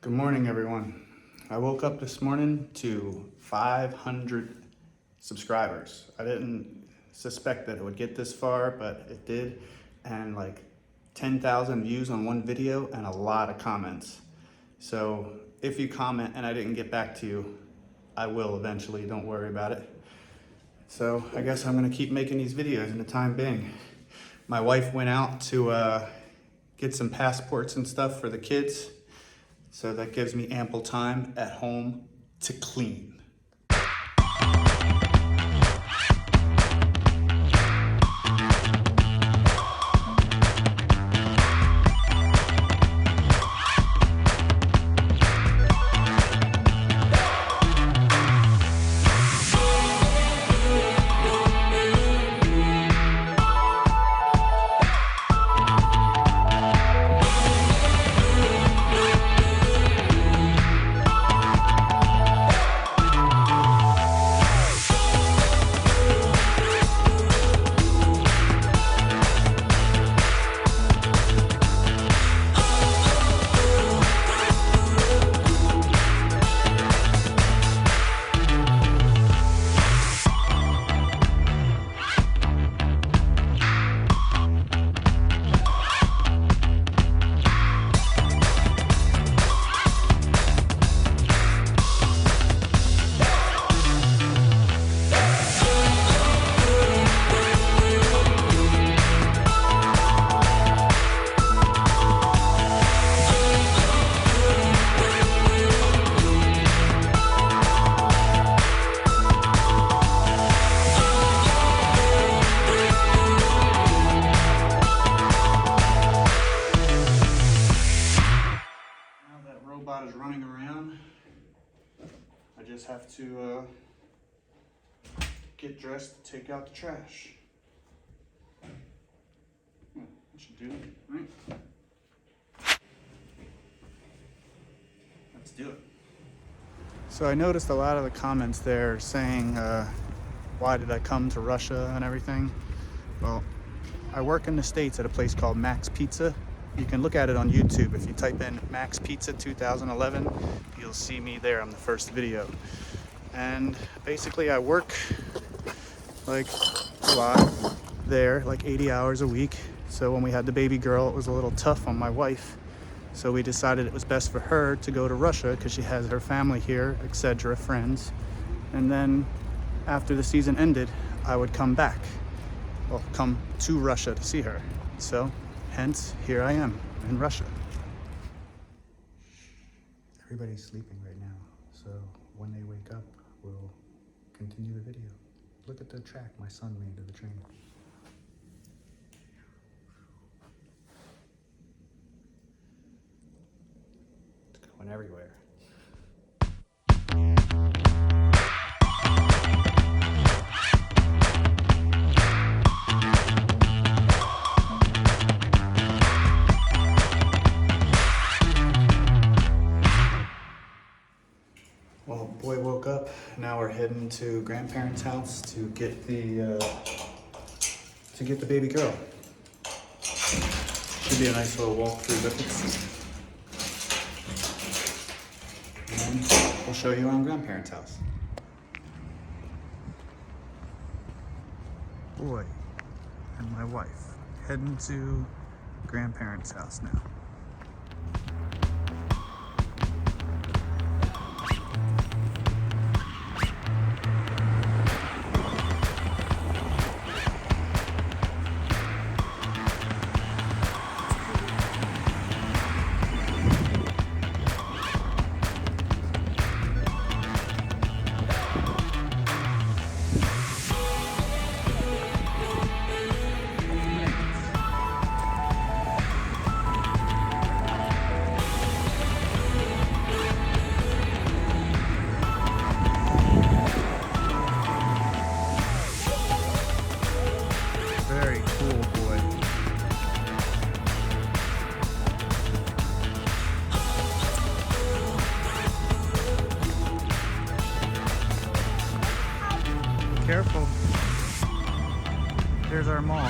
Good morning, everyone. I woke up this morning to 500 subscribers. I didn't suspect that it would get this far, but it did. And like 10,000 views on one video and a lot of comments. So if you comment and I didn't get back to you, I will eventually, don't worry about it. So I guess I'm gonna keep making these videos in the time being. My wife went out to get some passports and stuff for the kids. So that gives me ample time at home to clean. Is running around. I just have to get dressed to take out the trash. That should do it, right? Let's do it. So I noticed a lot of the comments there saying, why did I come to Russia and everything? Well, I work in the States at a place called Max Pizza. You can look at it on YouTube. If you type in Max Pizza 2011, you'll see me there on the first video. And basically I work like a lot there, like 80 hours a week. So when we had the baby girl, it was a little tough on my wife. So we decided it was best for her to go to Russia because she has her family here, etc., friends. And then after the season ended, I would come back. Well, come to Russia to see her. So hence, here I am in Russia. Everybody's sleeping right now, so when they wake up, we'll continue the video. Look at the track my son made of the train. It's going everywhere. Well, boy woke up. Now we're heading to grandparents' house to get the baby girl. Should be a nice little walk through visits. And then we'll show you around grandparents' house. Boy and my wife heading to grandparents' house now. Very cool, boy. Careful. There's our mall.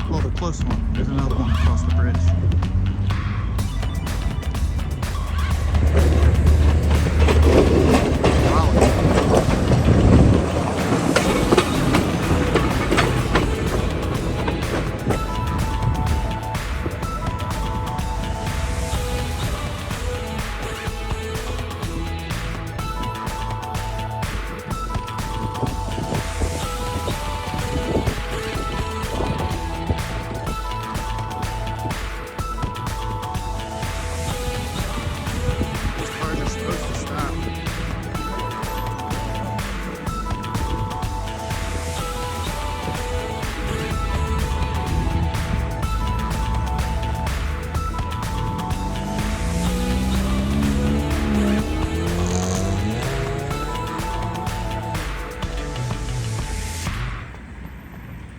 Well, the close one. There's another one across the bridge.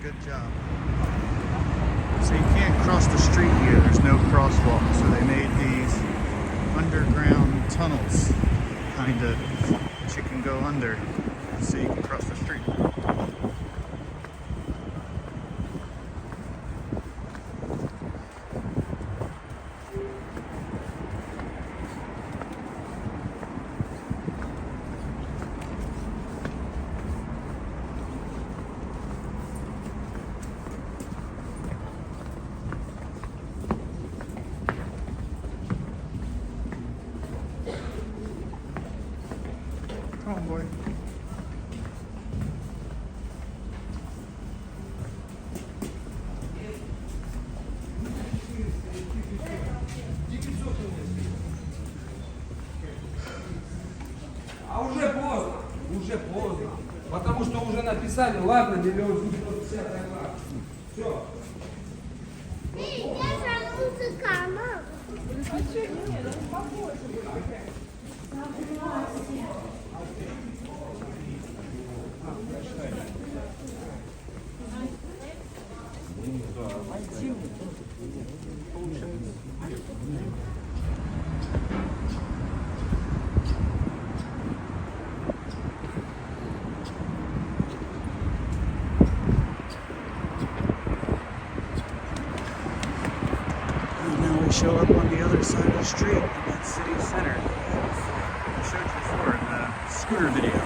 Good job. So you can't cross the street here. There's no crosswalk. So they made these underground tunnels, kind of, that you can go under so you can cross the street. Come on, boy. А уже поздно, потому что уже написали, ладно, 1,950 000, все. Эй, где же музыка, мам? And now we show up on the other side of the street in that city center I showed you before in the scooter video.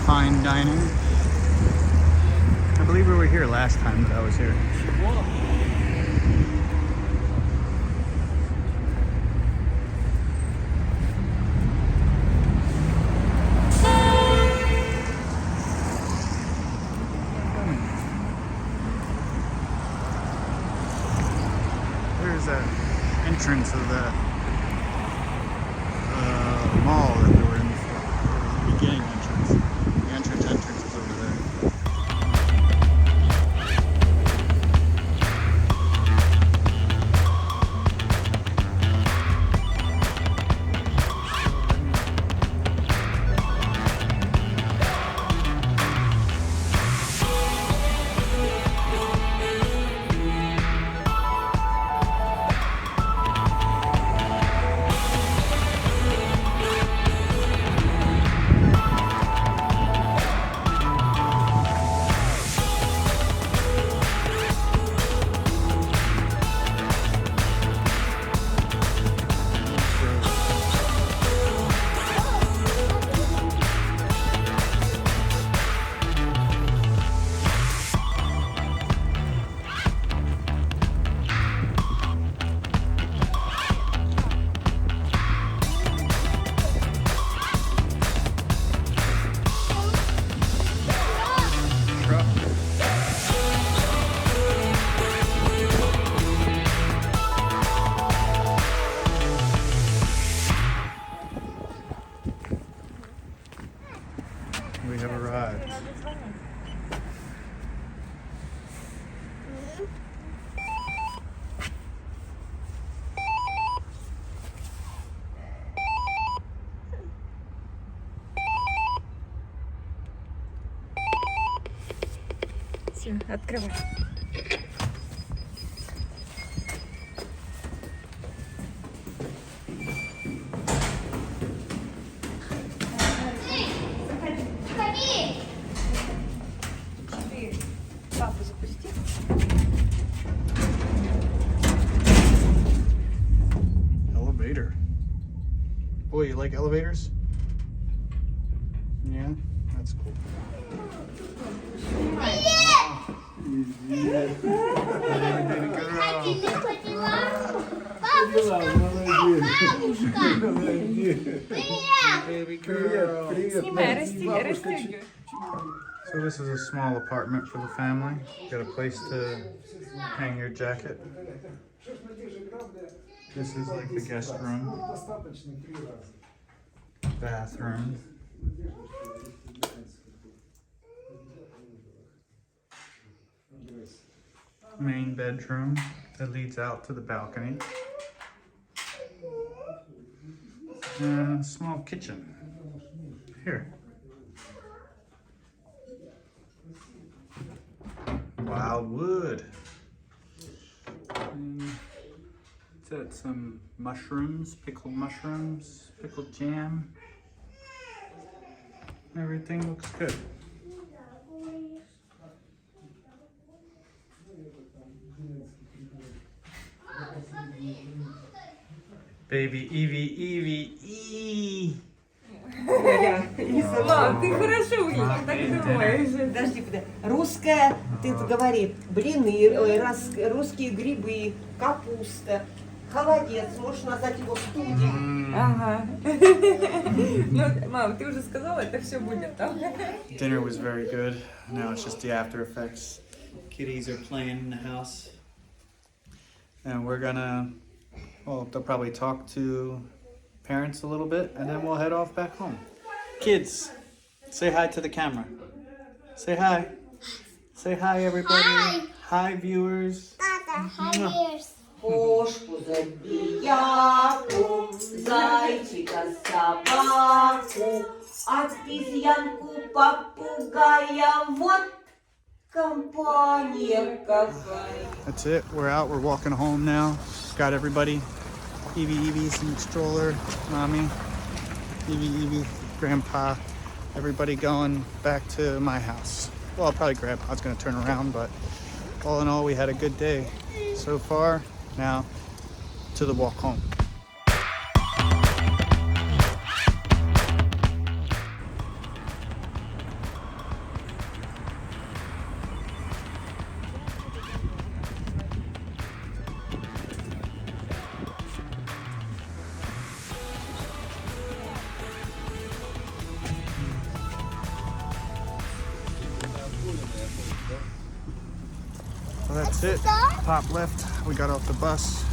Fine dining. I believe we were here last time that I was here. There's the entrance of the mall that we were in before, the beginning entrance. The entrance is over there. Все, открывай. Ходи! Ты папу запусти. Elevator. Boy, you like elevators? Yeah, that's cool. Один не ходила. Бабушка, бабушка. Привет. Снимай, расстегивай. So this is a small apartment for the family. Got a place to hang your jacket. This is like the guest room, bathroom. Main bedroom that leads out to the balcony. And a small kitchen. Here. Wild wood. And it's got some mushrooms, pickled jam. Everything looks good. Baby Evie. Мам, ты хорошо выглядишь, так думаешь. Подожди. Русская, ты говори, блины, русские грибы, капуста. Холодец, можешь назвать его студень. Ага. Ну, мам, ты уже сказала, это все будет там. Dinner was very good. Now it's just the after effects. Kitties are playing in the house. And we're gonna, well, they'll probably talk to parents a little bit and then we'll head off back home. Kids, say hi to the camera. Say hi. Say hi, everybody. Hi. Hi, viewers. Tata, hi, dears. Кошку, забияку, зайчика, собаку, обезьянку, попугая. Вот компания какая. That's it. We're out. We're walking home now. Got everybody. Evie's in the stroller. Mommy. Evie, Grandpa. Everybody going back to my house. Well, probably Grandpa's going to turn around, but all in all, we had a good day so far. Now to the walk home. Well, that's it. Pop left. We got off the bus.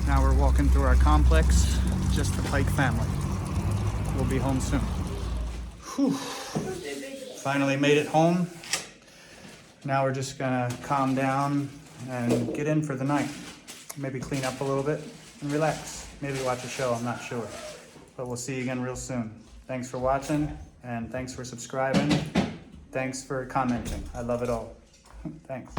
Now we're walking through our complex. Just the Pike family. We'll be home soon. Whew. Finally made it home. Now we're just gonna calm down and get in for the night. Maybe clean up a little bit and relax. Maybe watch a show, I'm not sure. But we'll see you again real soon. Thanks for watching and thanks for subscribing. Thanks for commenting. I love it all. Thanks.